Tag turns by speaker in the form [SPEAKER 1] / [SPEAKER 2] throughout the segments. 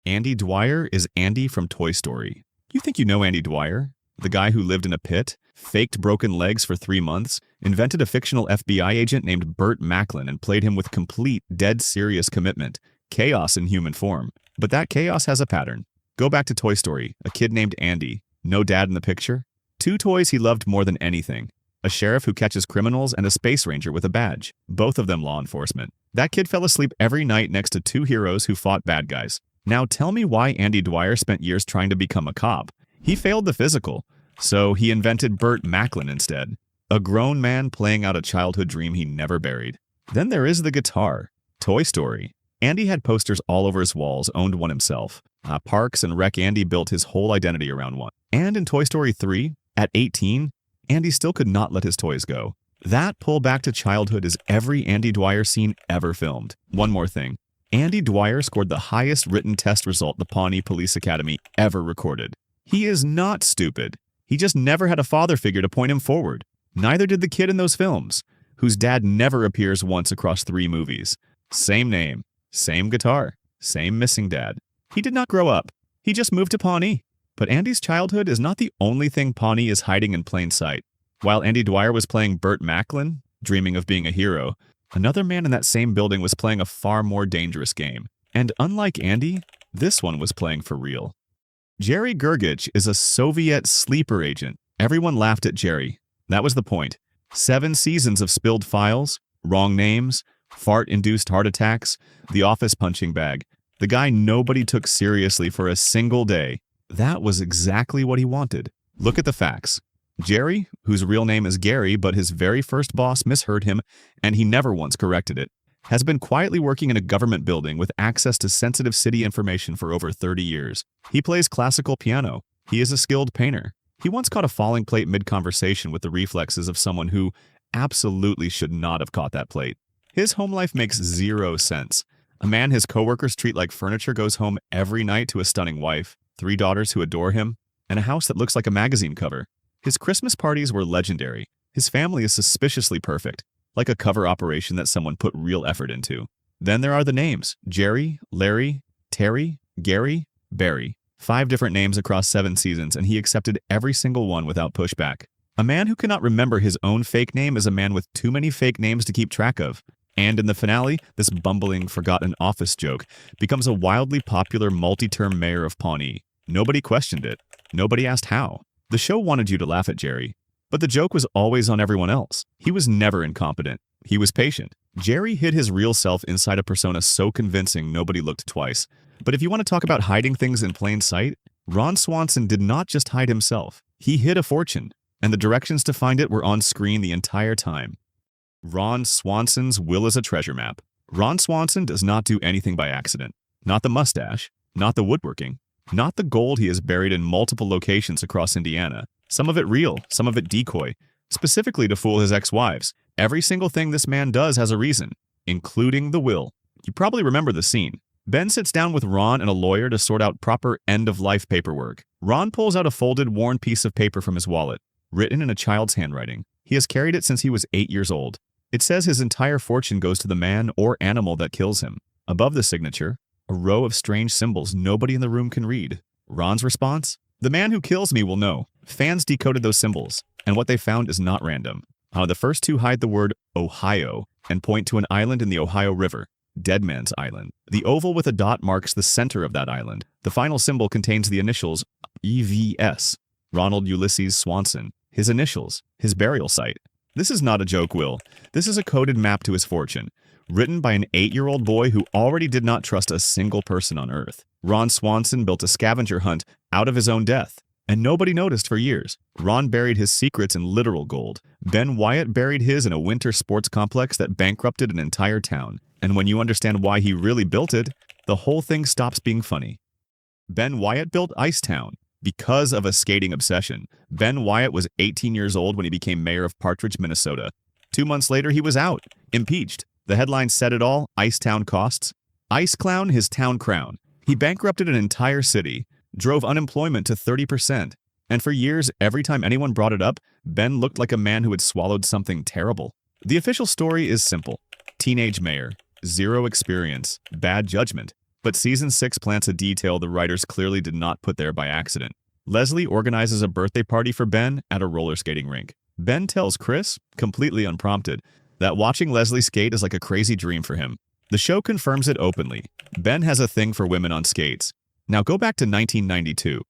[SPEAKER 1] Andy Dwyer is Andy from Toy Story. You think you know Andy Dwyer? The guy who lived in a pit, faked broken legs for 3 months, invented a fictional FBI agent named Burt Macklin and played him with complete, dead serious commitment. Chaos in human form. But that chaos has a pattern. Go back to Toy Story, a kid named Andy. No dad in the picture? 2 toys he loved more than anything. A sheriff who catches criminals and a space ranger with a badge. Both of them law enforcement. That kid fell asleep every night next to 2 heroes who fought bad guys. Now tell me why Andy Dwyer spent years trying to become a cop. He failed the physical, so he invented Burt Macklin instead. A grown man playing out a childhood dream he never buried. Then there is the guitar. Toy Story. Andy had posters all over his walls, owned one himself. Parks and Rec Andy built his whole identity around one. And in Toy Story 3, at 18, Andy still could not let his toys go. That pull back to childhood is every Andy Dwyer scene ever filmed. One more thing. Andy Dwyer scored the highest written test result the Pawnee Police Academy ever recorded. He is not stupid. He just never had a father figure to point him forward. Neither did the kid in those films, whose dad never appears once across 3 movies. Same name, same guitar, same missing dad. He did not grow up. He just moved to Pawnee. But Andy's childhood is not the only thing Pawnee is hiding in plain sight. While Andy Dwyer was playing Burt Macklin, dreaming of being a hero, another man in that same building was playing a far more dangerous game. And unlike Andy, this one was playing for real. Jerry Gergich is a Soviet sleeper agent. Everyone laughed at Jerry. That was the point. 7 seasons of spilled files, wrong names, fart-induced heart attacks, the office punching bag. The guy nobody took seriously for a single day. That was exactly what he wanted. Look at the facts. Jerry, whose real name is Gary, but his very first boss misheard him, and he never once corrected it, has been quietly working in a government building with access to sensitive city information for over 30 years. He plays classical piano. He is a skilled painter. He once caught a falling plate mid-conversation with the reflexes of someone who absolutely should not have caught that plate. His home life makes 0 sense. A man his coworkers treat like furniture goes home every night to a stunning wife, 3 daughters who adore him, and a house that looks like a magazine cover. His Christmas parties were legendary. His family is suspiciously perfect, like a cover operation that someone put real effort into. Then there are the names: Jerry, Larry, Terry, Gary, Barry. 5 different names across 7 seasons, and he accepted every single one without pushback. A man who cannot remember his own fake name is a man with too many fake names to keep track of. And in the finale, this bumbling, forgotten office joke becomes a wildly popular multi-term mayor of Pawnee. Nobody questioned it. Nobody asked how. The show wanted you to laugh at Jerry, but the joke was always on everyone else. He was never incompetent. He was patient. Jerry hid his real self inside a persona so convincing nobody looked twice. But if you want to talk about hiding things in plain sight, Ron Swanson did not just hide himself. He hid a fortune, and the directions to find it were on screen the entire time. Ron Swanson's will is a treasure map. Ron Swanson does not do anything by accident. Not the mustache, not the woodworking, not the gold he has buried in multiple locations across Indiana. Some of it real, some of it decoy, specifically to fool his ex-wives. Every single thing this man does has a reason, including the will. You probably remember the scene. Ben sits down with Ron and a lawyer to sort out proper end-of-life paperwork. Ron pulls out a folded, worn piece of paper from his wallet, written in a child's handwriting. He has carried it since he was 8 years old. It says his entire fortune goes to the man or animal that kills him. Above the signature, a row of strange symbols nobody in the room can read. Ron's response? The man who kills me will know. Fans decoded those symbols, and what they found is not random. The first 2 hide the word Ohio and point to an island in the Ohio River, Dead Man's Island. The oval with a dot marks the center of that island. The final symbol contains the initials EVS, Ronald Ulysses Swanson. His initials, his burial site. This is not a joke, Will. This is a coded map to his fortune, written by an 8-year-old boy who already did not trust a single person on Earth. Ron Swanson built a scavenger hunt out of his own death, and nobody noticed for years. Ron buried his secrets in literal gold. Ben Wyatt buried his in a winter sports complex that bankrupted an entire town. And when you understand why he really built it, the whole thing stops being funny. Ben Wyatt built Icetown because of a skating obsession. Ben Wyatt was 18 years old when he became mayor of Partridge, Minnesota. 2 months later, he was out, impeached. The headline said it all: Icetown costs. Ice Clown, his town crown. He bankrupted an entire city, drove unemployment to 30%. And for years, every time anyone brought it up, Ben looked like a man who had swallowed something terrible. The official story is simple. Teenage mayor, 0 experience, bad judgment. But Season 6 plants a detail the writers clearly did not put there by accident. Leslie organizes a birthday party for Ben at a roller skating rink. Ben tells Chris, completely unprompted, that watching Leslie skate is like a crazy dream for him. The show confirms it openly. Ben has a thing for women on skates. Now go back to 1992.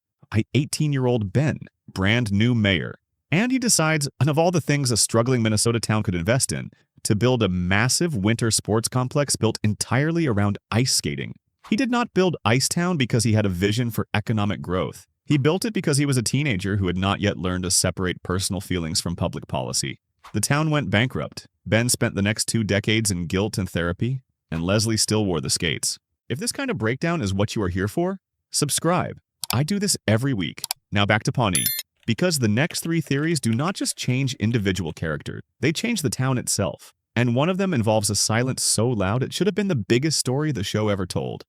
[SPEAKER 1] 18-year-old Ben, brand new mayor. And he decides, and of all the things a struggling Minnesota town could invest in, to build a massive winter sports complex built entirely around ice skating. He did not build Icetown because he had a vision for economic growth. He built it because he was a teenager who had not yet learned to separate personal feelings from public policy. The town went bankrupt. Ben spent the next 2 decades in guilt and therapy, and Leslie still wore the skates. If this kind of breakdown is what you are here for, subscribe. I do this every week. Now back to Pawnee. Because the next 3 theories do not just change individual characters, they change the town itself. And one of them involves a silence so loud it should have been the biggest story the show ever told.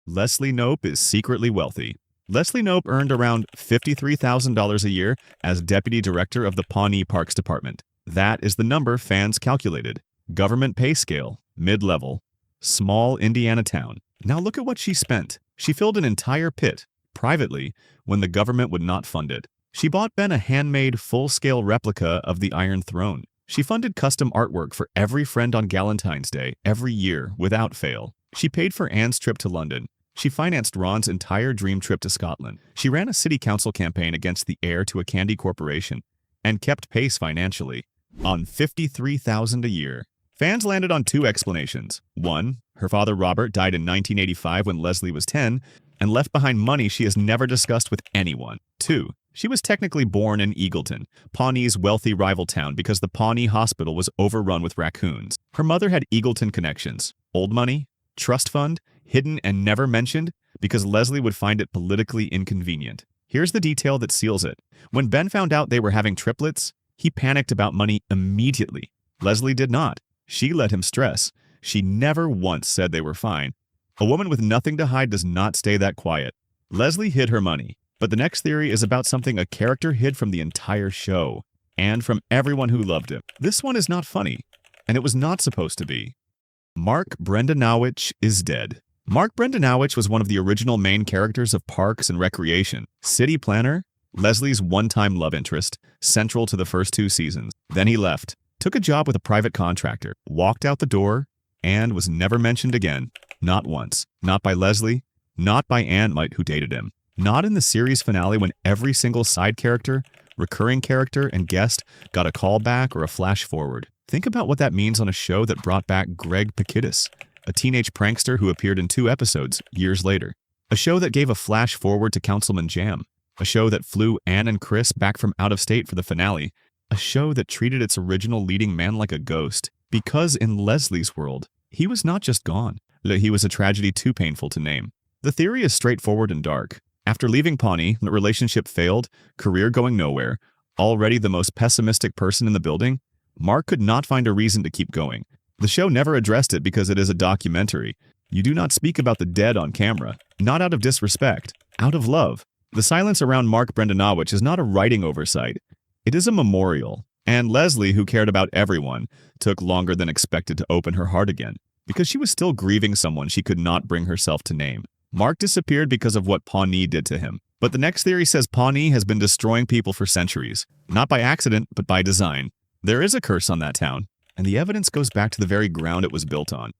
[SPEAKER 1] Leslie Knope is secretly wealthy. Leslie Knope earned around $53,000 a year as deputy director of the Pawnee Parks Department. That is the number fans calculated. Government pay scale, mid-level, small Indiana town. Now look at what she spent. She filled an entire pit, privately, when the government would not fund it. She bought Ben a handmade, full-scale replica of the Iron Throne. She funded custom artwork for every friend on Galentine's Day, every year, without fail. She paid for Anne's trip to London. She financed Ron's entire dream trip to Scotland. She ran a city council campaign against the heir to a candy corporation and kept pace financially on $53,000 a year. Fans landed on 2 explanations. 1, her father Robert died in 1985 when Leslie was 10 and left behind money she has never discussed with anyone. 2, she was technically born in Eagleton, Pawnee's wealthy rival town, because the Pawnee Hospital was overrun with raccoons. Her mother had Eagleton connections, old money, trust fund, hidden and never mentioned because Leslie would find it politically inconvenient. Here's the detail that seals it. When Ben found out they were having triplets, he panicked about money immediately. Leslie did not. She let him stress. She never once said they were fine. A woman with nothing to hide does not stay that quiet. Leslie hid her money. But the next theory is about something a character hid from the entire show, and from everyone who loved him. This one is not funny, and it was not supposed to be. Mark Brendanawicz is dead. Mark Brendanawicz was one of the original main characters of Parks and Recreation. City planner, Leslie's one-time love interest, central to the first 2 seasons. Then he left, took a job with a private contractor, walked out the door, and was never mentioned again. Not once. Not by Leslie, not by Anne Might, who dated him. Not in the series finale when every single side character, recurring character, and guest got a callback or a flash forward. Think about what that means on a show that brought back Greg Pikidis, a teenage prankster who appeared in 2 episodes years later. A show that gave a flash forward to Councilman Jam. A show that flew Anne and Chris back from out of state for the finale. A show that treated its original leading man like a ghost. Because in Leslie's world, he was not just gone. He was a tragedy too painful to name. The theory is straightforward and dark. After leaving Pawnee, the relationship failed, career going nowhere, already the most pessimistic person in the building, Mark could not find a reason to keep going. The show never addressed it because it is a documentary. You do not speak about the dead on camera, not out of disrespect, out of love. The silence around Mark Brendanawicz is not a writing oversight. It is a memorial. And Leslie, who cared about everyone, took longer than expected to open her heart again, because she was still grieving someone she could not bring herself to name. Mark disappeared because of what Pawnee did to him. But the next theory says Pawnee has been destroying people for centuries. Not by accident, but by design. There is a curse on that town, and the evidence goes back to the very ground it was built on.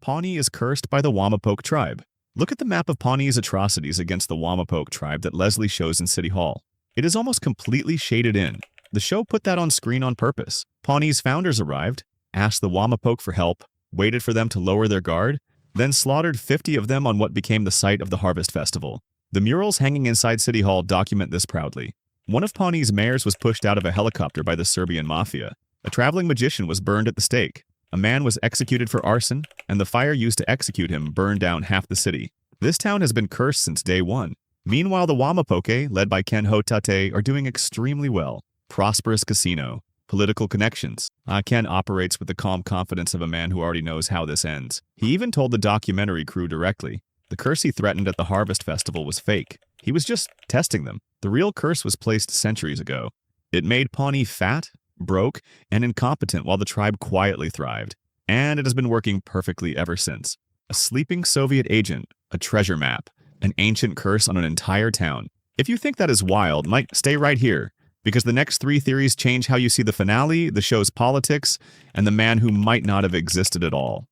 [SPEAKER 1] Pawnee is cursed by the Wamapoke tribe. Look at the map of Pawnee's atrocities against the Wamapoke tribe that Leslie shows in City Hall. It is almost completely shaded in. The show put that on screen on purpose. Pawnee's founders arrived, asked the Wamapoke for help, waited for them to lower their guard, then slaughtered 50 of them on what became the site of the Harvest Festival. The murals hanging inside City Hall document this proudly. One of Pawnee's mayors was pushed out of a helicopter by the Serbian mafia. A traveling magician was burned at the stake. A man was executed for arson, and the fire used to execute him burned down half the city. This town has been cursed since day one. Meanwhile, the Wamapoke, led by Ken Hotate, are doing extremely well. Prosperous casino. Political connections. Ken operates with the calm confidence of a man who already knows how this ends. He even told the documentary crew directly. The curse he threatened at the Harvest Festival was fake. He was just testing them. The real curse was placed centuries ago. It made Pawnee fat, broke, and incompetent while the tribe quietly thrived. And it has been working perfectly ever since. A sleeping Soviet agent a treasure map, an ancient curse on an entire town. If you think that is wild, might stay right here, because the next 3 theories change how you see the finale, the show's politics, and the man who might not have existed at all.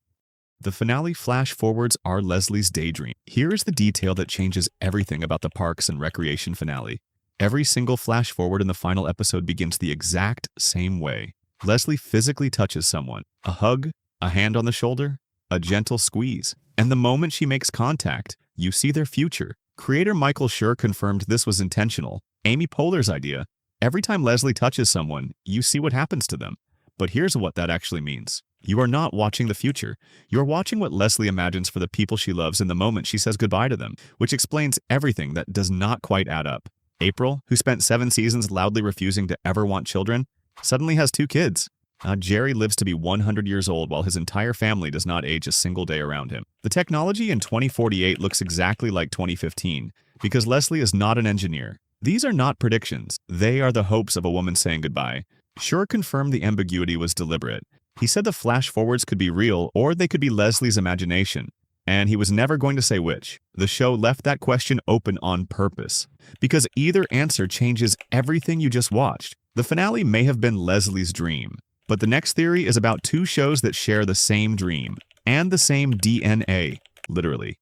[SPEAKER 1] The finale flash-forwards are Leslie's daydream. Here is the detail that changes everything about the Parks and Recreation finale. Every single flash-forward in the final episode begins the exact same way. Leslie physically touches someone. A hug, a hand on the shoulder, a gentle squeeze. And the moment she makes contact, you see their future. Creator Michael Schur confirmed this was intentional. Amy Poehler's idea. Every time Leslie touches someone, you see what happens to them. But here's what that actually means. You are not watching the future. You're watching what Leslie imagines for the people she loves in the moment she says goodbye to them, which explains everything that does not quite add up. April, who spent 7 seasons loudly refusing to ever want children, suddenly has 2 kids. Jerry lives to be 100 years old while his entire family does not age a single day around him. The technology in 2048 looks exactly like 2015 because Leslie is not an engineer. These are not predictions. They are the hopes of a woman saying goodbye. Schur confirmed the ambiguity was deliberate. He said the flash-forwards could be real or they could be Leslie's imagination, and he was never going to say which. The show left that question open on purpose, because either answer changes everything you just watched. The finale may have been Leslie's dream, but the next theory is about 2 shows that share the same dream, and the same DNA, literally.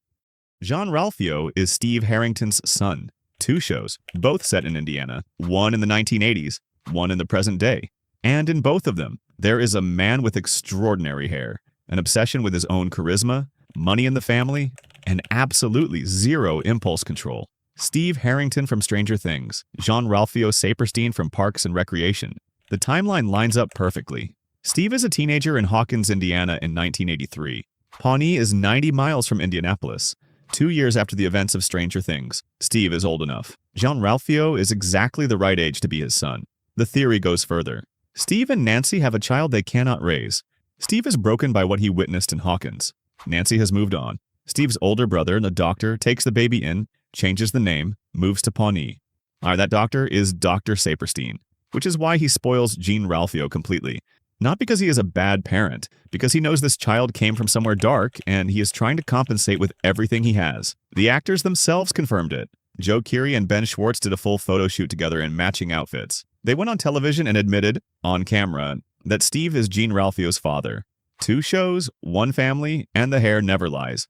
[SPEAKER 1] Jean-Ralphio is Steve Harrington's son. 2 shows, both set in Indiana, one in the 1980s, one in the present day. And in both of them, there is a man with extraordinary hair, an obsession with his own charisma, money in the family, and absolutely zero impulse control. Steve Harrington from Stranger Things, Jean-Ralphio Saperstein from Parks and Recreation. The timeline lines up perfectly. Steve is a teenager in Hawkins, Indiana in 1983. Pawnee is 90 miles from Indianapolis. 2 years after the events of Stranger Things, Steve is old enough. Jean-Ralphio is exactly the right age to be his son. The theory goes further. Steve and Nancy have a child they cannot raise. Steve is broken by what he witnessed in Hawkins. Nancy has moved on. Steve's older brother, the doctor, takes the baby in, changes the name, moves to Pawnee. That doctor is Dr. Saperstein, which is why he spoils Jean-Ralphio completely. Not because he is a bad parent, because he knows this child came from somewhere dark and he is trying to compensate with everything he has. The actors themselves confirmed it. Joe Keery and Ben Schwartz did a full photo shoot together in matching outfits. They went on television and admitted, on camera, that Steve is Jean-Ralphio's father. 2 shows, 1 family, and the hair never lies.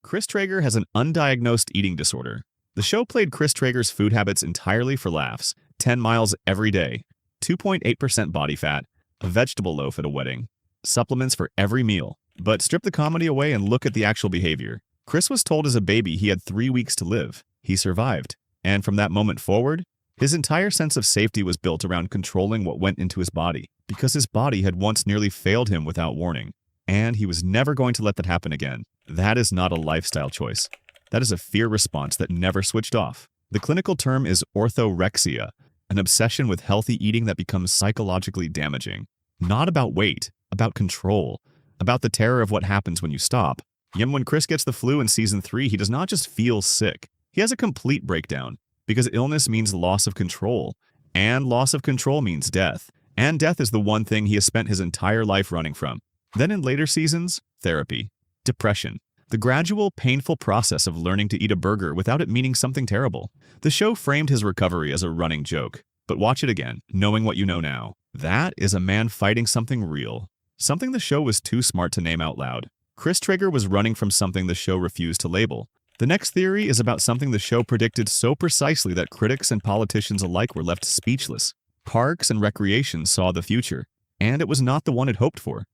[SPEAKER 1] Chris Traeger has an undiagnosed eating disorder. The show played Chris Traeger's food habits entirely for laughs. 10 miles every day, 2.8% body fat, a vegetable loaf at a wedding, supplements for every meal. But strip the comedy away and look at the actual behavior. Chris was told as a baby he had 3 weeks to live. He survived. And from that moment forward, his entire sense of safety was built around controlling what went into his body, because his body had once nearly failed him without warning. And he was never going to let that happen again. That is not a lifestyle choice. That is a fear response that never switched off. The clinical term is orthorexia, an obsession with healthy eating that becomes psychologically damaging. Not about weight, about control, about the terror of what happens when you stop. Yet when Chris gets the flu in season 3, he does not just feel sick. He has a complete breakdown, because illness means loss of control, and loss of control means death. And death is the one thing he has spent his entire life running from. Then in later seasons, therapy, depression, the gradual, painful process of learning to eat a burger without it meaning something terrible. The show framed his recovery as a running joke. But watch it again, knowing what you know now. That is a man fighting something real. Something the show was too smart to name out loud. Chris Traeger was running from something the show refused to label. The next theory is about something the show predicted so precisely that critics and politicians alike were left speechless. Parks and Recreation saw the future, and it was not the one it hoped for.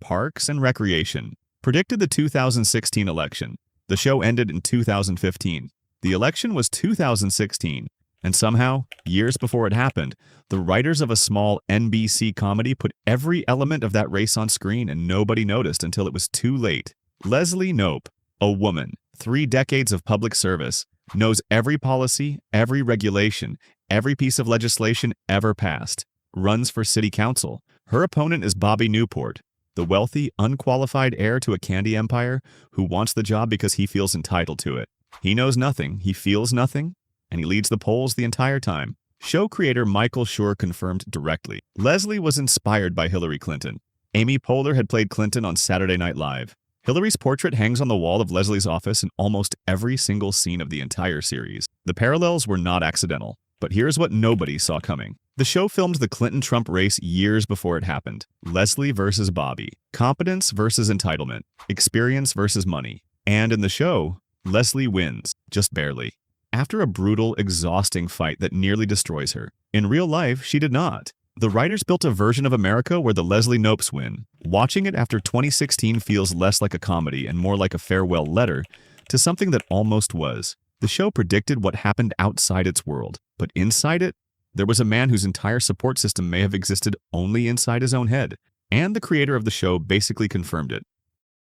[SPEAKER 1] Parks and Recreation predicted the 2016 election. The show ended in 2015. The election was 2016, and somehow, years before it happened, the writers of a small NBC comedy put every element of that race on screen and nobody noticed until it was too late. Leslie Knope, a woman, 3 decades of public service, knows every policy, every regulation, every piece of legislation ever passed, runs for city council. Her opponent is Bobby Newport, the wealthy, unqualified heir to a candy empire who wants the job because he feels entitled to it. He knows nothing, he feels nothing, and he leads the polls the entire time. Show creator Michael Schur confirmed directly. Leslie was inspired by Hillary Clinton. Amy Poehler had played Clinton on Saturday Night Live. Hillary's portrait hangs on the wall of Leslie's office in almost every single scene of the entire series. The parallels were not accidental, but here's what nobody saw coming. The show filmed the Clinton-Trump race years before it happened. Leslie versus Bobby. Competence versus entitlement. Experience versus money. And in the show, Leslie wins, just barely. After a brutal, exhausting fight that nearly destroys her. In real life, she did not. The writers built a version of America where the Leslie Knopes win. Watching it after 2016 feels less like a comedy and more like a farewell letter to something that almost was. The show predicted what happened outside its world, but inside it, there was a man whose entire support system may have existed only inside his own head, and the creator of the show basically confirmed it.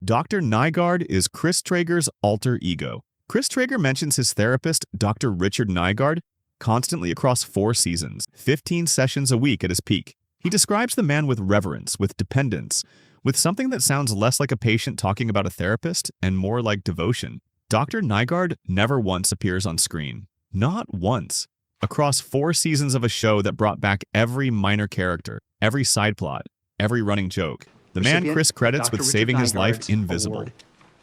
[SPEAKER 1] Dr. Nygard is Chris Traeger's alter ego. Chris Traeger mentions his therapist, Dr. Richard Nygard, constantly across 4 seasons, 15 sessions a week at his peak. He describes the man with reverence, with dependence, with something that sounds less like a patient talking about a therapist and more like devotion. Dr. Nygard never once appears on screen. Not once. Across 4 seasons of a show that brought back every minor character, every side plot, every running joke. The man Chris credits with saving his life invisible.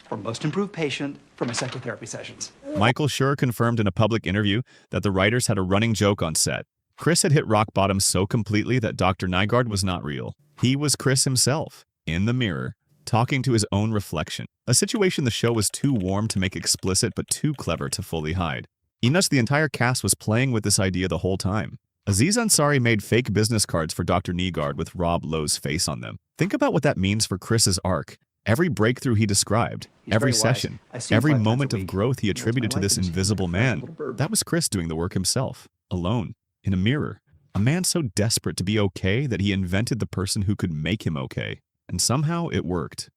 [SPEAKER 2] For most improved patient for my psychotherapy sessions.
[SPEAKER 1] Michael Schur confirmed in a public interview that the writers had a running joke on set. Chris had hit rock bottom so completely that Dr. Nygard was not real. He was Chris himself, in the mirror, talking to his own reflection. A situation the show was too warm to make explicit but too clever to fully hide. Enos, the entire cast was playing with this idea the whole time. Aziz Ansari made fake business cards for Dr. Nygard with Rob Lowe's face on them. Think about what that means for Chris's arc. Every breakthrough he described, every session, every moment of growth he attributed to this invisible man. That was Chris doing the work himself, alone, in a mirror. A man so desperate to be okay that he invented the person who could make him okay. And somehow it worked.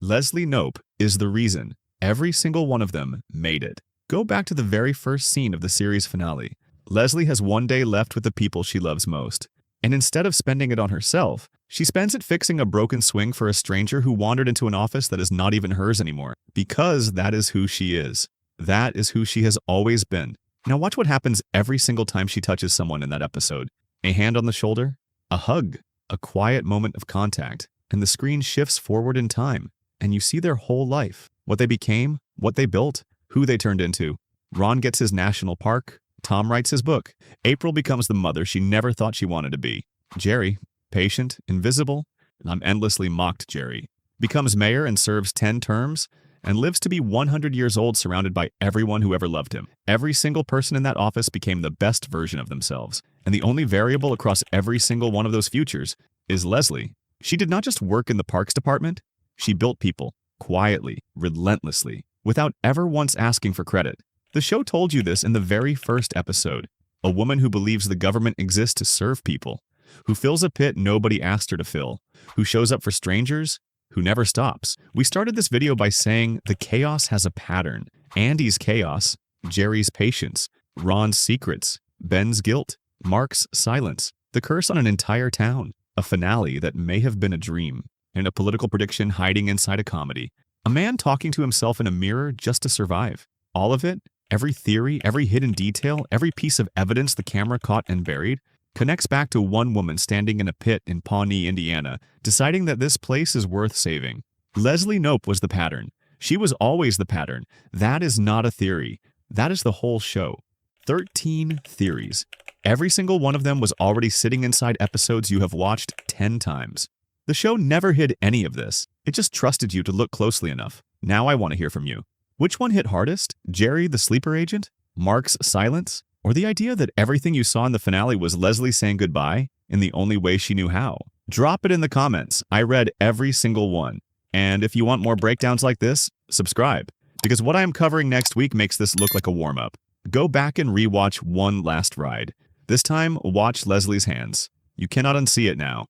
[SPEAKER 1] Leslie Knope is the reason every single one of them made it. Go back to the very first scene of the series finale. Leslie has one day left with the people she loves most. And instead of spending it on herself, she spends it fixing a broken swing for a stranger who wandered into an office that is not even hers anymore. Because that is who she is. That is who she has always been. Now watch what happens every single time she touches someone in that episode. A hand on the shoulder, a hug, a quiet moment of contact, and the screen shifts forward in time, and you see their whole life. What they became, what they built, who they turned into. Ron gets his national park. Tom writes his book. April becomes the mother she never thought she wanted to be. Jerry, patient, invisible, and I'm endlessly mocked Jerry, becomes mayor and serves 10 terms, and lives to be 100 years old surrounded by everyone who ever loved him. Every single person in that office became the best version of themselves. And the only variable across every single one of those futures is Leslie. She did not just work in the parks department, she built people, quietly, relentlessly, without ever once asking for credit. The show told you this in the very first episode. A woman who believes the government exists to serve people, who fills a pit nobody asked her to fill, who shows up for strangers, who never stops. We started this video by saying the chaos has a pattern. Andy's chaos, Jerry's patience, Ron's secrets, Ben's guilt, Mark's silence, the curse on an entire town, a finale that may have been a dream, and a political prediction hiding inside a comedy. A man talking to himself in a mirror just to survive. All of it, every theory, every hidden detail, every piece of evidence the camera caught and buried, connects back to one woman standing in a pit in Pawnee, Indiana, deciding that this place is worth saving. Leslie Knope was the pattern. She was always the pattern. That is not a theory. That is the whole show. 13 theories. Every single one of them was already sitting inside episodes you have watched 10 times. The show never hid any of this. It just trusted you to look closely enough. Now I want to hear from you. Which one hit hardest? Jerry, the sleeper agent? Mark's silence? Or the idea that everything you saw in the finale was Leslie saying goodbye in the only way she knew how? Drop it in the comments. I read every single one. And if you want more breakdowns like this, subscribe. Because what I am covering next week makes this look like a warm-up. Go back and rewatch One Last Ride. This time, watch Leslie's hands. You cannot unsee it now.